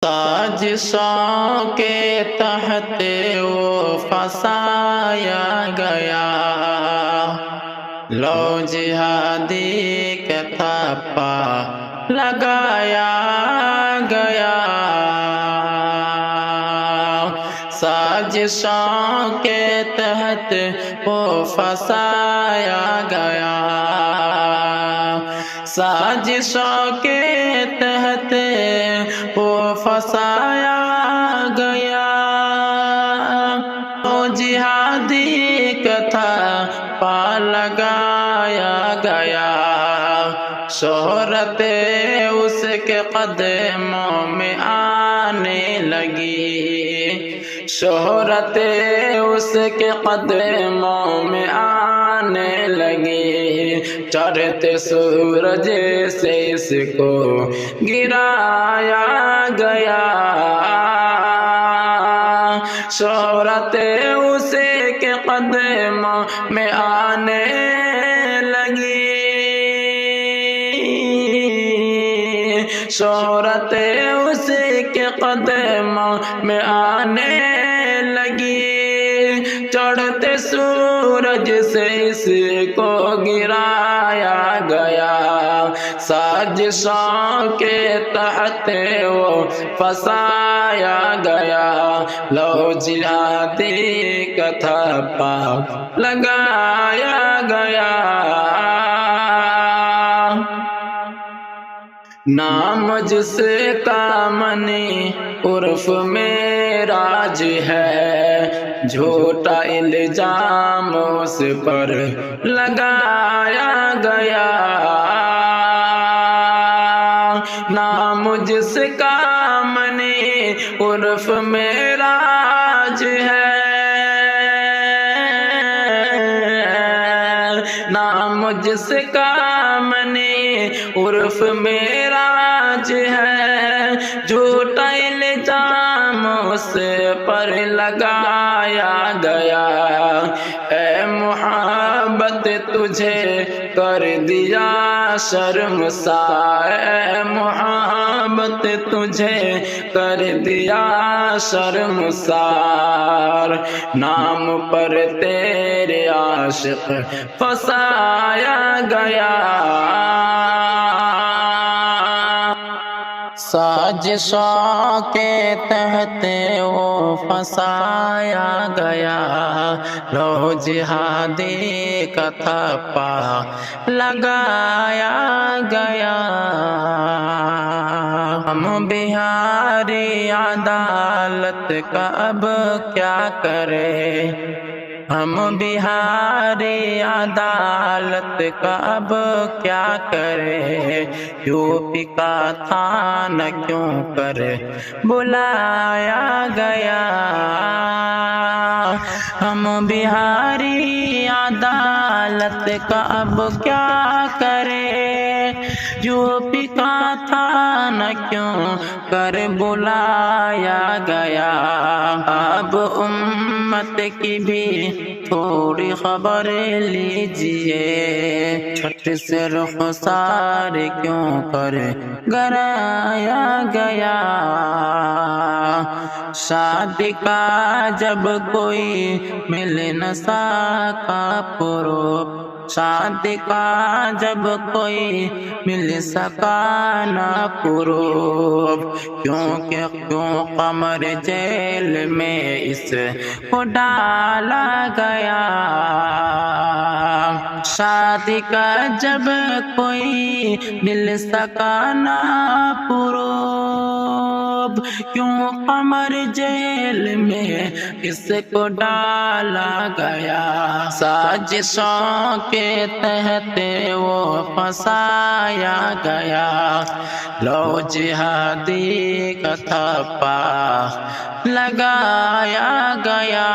साजिशों के तहत वो फंसाया गया, लो जिहादी का थप्पा लगाया गया। साजिशों के तहत वो फंसाया गया, साजिशों के तहत वो फंसाया गया। वो जिहादी कथा पा लगाया गया, शोहरत उसके कदमों में आने लगी, शोहरत उसके कदमों में आने लगी। चढ़ते सूरज से इसको गिराया गया, शोहरत उसके कदमों में आने लगी, शोहरत उसके कदमों में आने लगी। चढ़ते सूरज से इसको गिराया गया, साजिशों के तहत वो फंसाया गया, लो जिहादी का थप्पा लगाया गया। नाम जिसका मनी उर्फ में राज है, झूठा इल्जाम उस पर लगाया गया। नाम जिसका मनी उर्फ में राज है, नाम जिसका मनी उर्फ में राज है, झूठा इल्जाम उस पर लगाया गया। ऐ मोहब्बत तुझे कर दिया शर्मसार, ऐ मोहब्बत तुझे कर दिया शर्मसार, नाम पर तेरे आशिक फंसाया गया। साजिशों के तहत वो फंसाया गया, लो जिहादी का थप्पा लगाया गया। हम बिहारी अदालत का अब क्या करें, हम बिहारी अदालत का अब क्या करें। यूपी का थाना क्यों कर बुलाया गया, हम बिहारी अदालत का अब क्या करें। यूपी का थाना क्यों कर बुलाया गया। अब उम्मत की भी थोड़ी खबर लीजिए, छठ से रुखसार क्यों कर गराया गया। शादी का जब कोई मिल न सका पुरूप, शादी का जब कोई मिल सका न पुरूप, क्यों कमर जेल में इसको डाला गया। शादी का जब कोई मिल सका न पुरूप, क्यों कमर जेल में इसको डाला गया। साजिशों के तहत वो फंसाया गया, लो जिहादी का थप्पा लगाया गया।